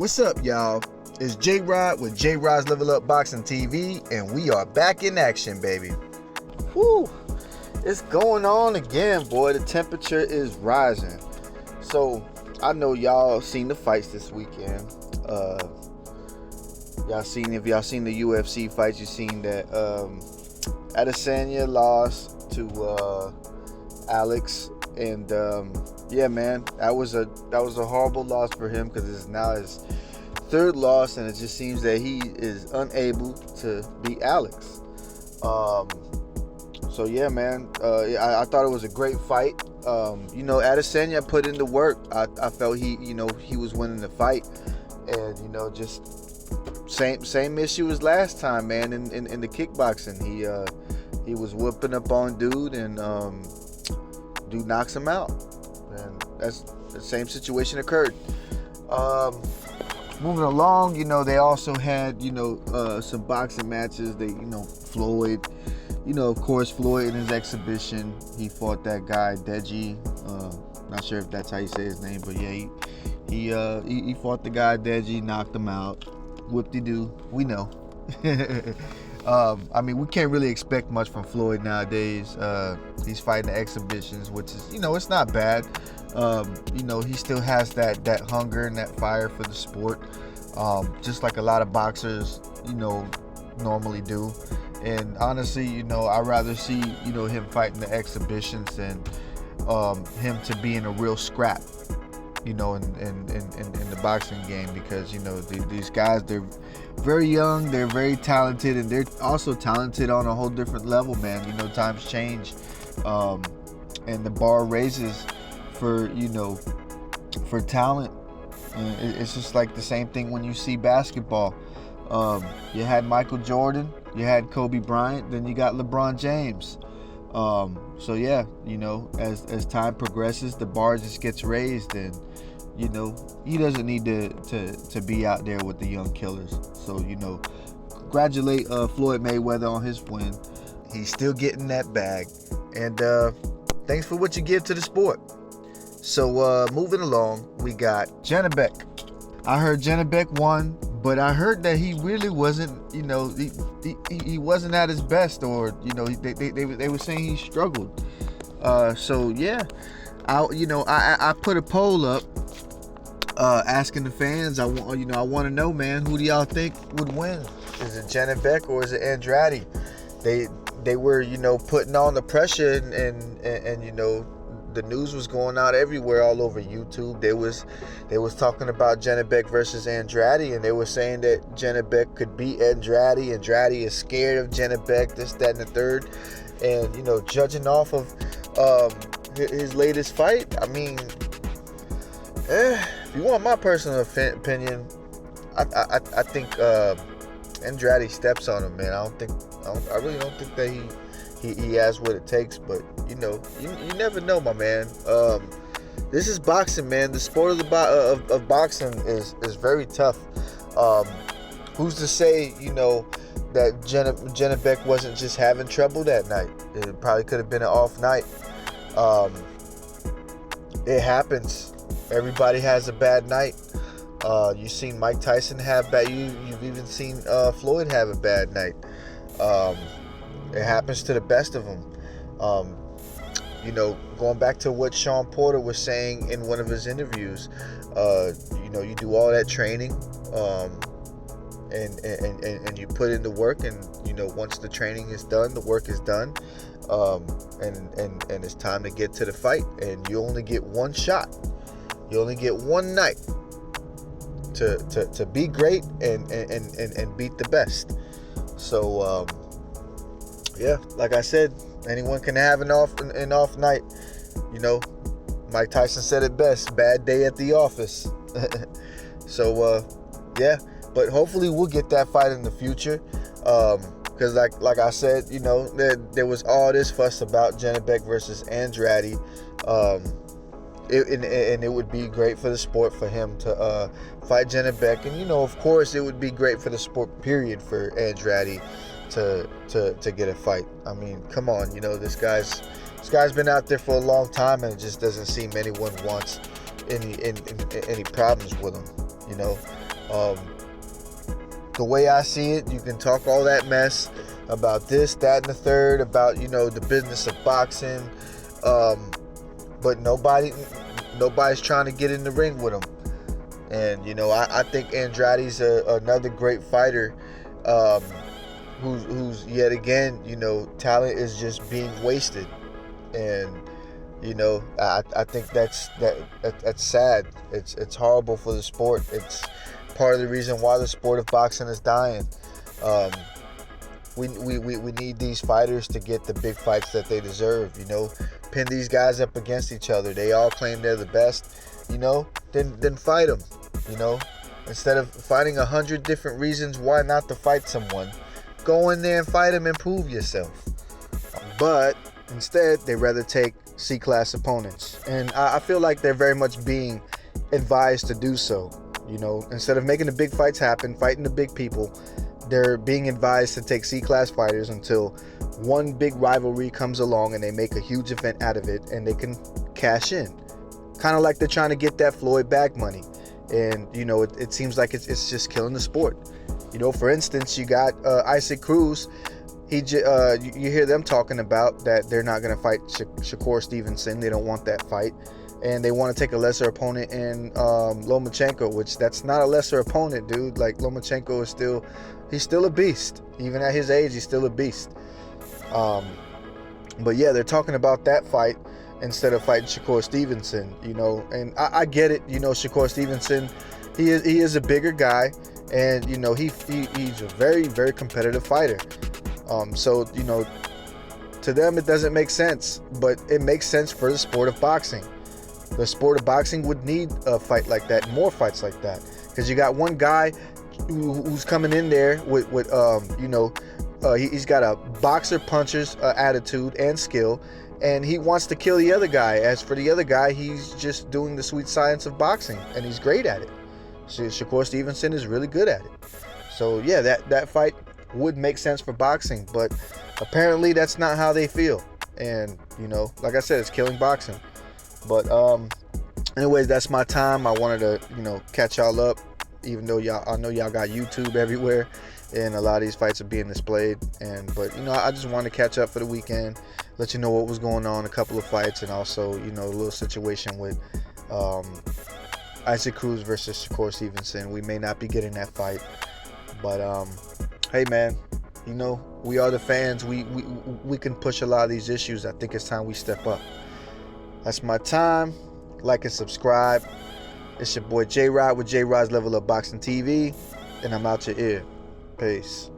What's up, y'all? It's J-Rod with J-Rod's Level Up Boxing TV, and we are back in action, baby. Whew, it's going on again, boy. The temperature is rising. So, I know y'all seen the fights this weekend. If y'all seen the UFC fights, you seen that Adasenya lost to Alex, and yeah, man, that was a horrible loss for him because it's now his third loss, and it just seems that he is unable to beat Alex. So yeah, man, I thought it was a great fight. Adesanya put in the work. I felt he was winning the fight, and just same issue as last time, man. In the kickboxing, he was whooping up on dude, and dude knocks him out, and that's the same situation occurred. Moving along, they also had, some boxing matches. Floyd, of course, Floyd in his exhibition, he fought that guy, Deji. Not sure if that's how you say his name, but yeah, he fought the guy, Deji, knocked him out. Whoop-de-doo, we know. We can't really expect much from Floyd nowadays. He's fighting the exhibitions, which is, it's not bad. He still has that hunger and that fire for the sport, just like a lot of boxers, normally do. And honestly, I'd rather see, him fighting the exhibitions than him to be in a real scrap, in the boxing game, because, these guys, they're very young, they're very talented, and they're also talented on a whole different level, man. Times change, and the bar raises for talent. And it's just like the same thing when you see basketball. You had Michael Jordan, you had Kobe Bryant, then you got LeBron James. So yeah, as time progresses, the bar just gets raised, and he doesn't need to be out there with the young killers. So congratulate Floyd Mayweather on his win. He's still getting that bag, and thanks for what you give to the sport. So moving along, we got Janibek. I heard Janibek won, but I heard that he really wasn't, he wasn't at his best, or they were saying he struggled. So yeah, I put a poll up, asking the fans. I want to know, man, who do y'all think would win? Is it Janibek or is it Andrade? They were putting on the pressure, and the news was going out everywhere, all over YouTube. They was talking about Janibek versus Andrade, and they were saying that Janibek could beat Andrade. Andrade is scared of Janibek, this, that, and the third. And judging off of his latest fight, if you want my personal opinion, I think Andrade steps on him, man. I really don't think that he has what it takes, but you never know, my man. This is boxing, man. The sport of boxing is very tough. Who's to say, that Janibek wasn't just having trouble that night? It probably could have been an off night. It happens. Everybody has a bad night. You've seen Mike Tyson have bad. You've even seen Floyd have a bad night. It happens to the best of them. Going back to what Sean Porter was saying in one of his interviews, you do all that training, and you put in the work, and once the training is done, the work is done, and it's time to get to the fight, and you only get one shot, you only get one night to be great and beat the best. So yeah, like I said, anyone can have an off night. You know, Mike Tyson said it best: bad day at the office. So yeah, but hopefully we'll get that fight in the future. Because like I said, you know, there was all this fuss about Janibek versus Andrade. And it would be great for the sport for him to fight Janibek, and you know, of course, it would be great for the sport period for Andrade to get a fight. I mean, come on, you know, this guy's been out there for a long time, and it just doesn't seem anyone wants any problems with him. You know, the way I see it, you can talk all that mess about this, that, and the third, about, you know, the business of boxing. But nobody's trying to get in the ring with him. And, you know, I think Andrade's another great fighter, who's yet again, you know, talent is just being wasted. And, you know, I think that's sad. It's horrible for the sport. It's part of the reason why the sport of boxing is dying. We need these fighters to get the big fights that they deserve, you know. Pin these guys up against each other. They all claim they're the best, you know. Then fight them, you know. Instead of finding 100 different reasons why not to fight someone, go in there and fight them and prove yourself. But instead, they rather take C-class opponents. And I feel like they're very much being advised to do so, you know. Instead of making the big fights happen, fighting the big people, they're being advised to take C-class fighters until one big rivalry comes along and they make a huge event out of it and they can cash in. Kind of like they're trying to get that Floyd bag money. And, you know, it seems like it's just killing the sport. You know, for instance, you got Isaac Cruz. You hear them talking about that they're not going to fight Shakur Stevenson. They don't want that fight. And they want to take a lesser opponent in Lomachenko, which that's not a lesser opponent, dude. Like, Lomachenko is he's still a beast. Even at his age, he's still a beast. But yeah, they're talking about that fight instead of fighting Shakur Stevenson, you know. And I get it, you know. Shakur Stevenson, he is a bigger guy, and you know he's a very, very competitive fighter. So, you know, to them it doesn't make sense, but it makes sense for the sport of boxing. The sport of boxing would need a fight like that, more fights like that, because you got one guy who's coming in there with you know, he's got a boxer puncher's attitude and skill, and he wants to kill the other guy. As for the other guy, he's just doing the sweet science of boxing, and he's great at it. Shakur Stevenson is really good at it. So yeah, that fight would make sense for boxing, but apparently that's not how they feel. And, you know, like I said, it's killing boxing. But anyways, that's my time. I wanted to, you know, catch y'all up, even though I know y'all got YouTube everywhere and a lot of these fights are being displayed. But you know, I just wanted to catch up for the weekend, let you know what was going on, a couple of fights, and also, you know, a little situation with Isaac Cruz versus Shakur Stevenson. We may not be getting that fight, but hey man, you know, we are the fans. We can push a lot of these issues. I think it's time we step up. That's my time. Like and subscribe. It's your boy J-Rod with J-Rod's Level Up Boxing TV, and I'm out your ear. Peace.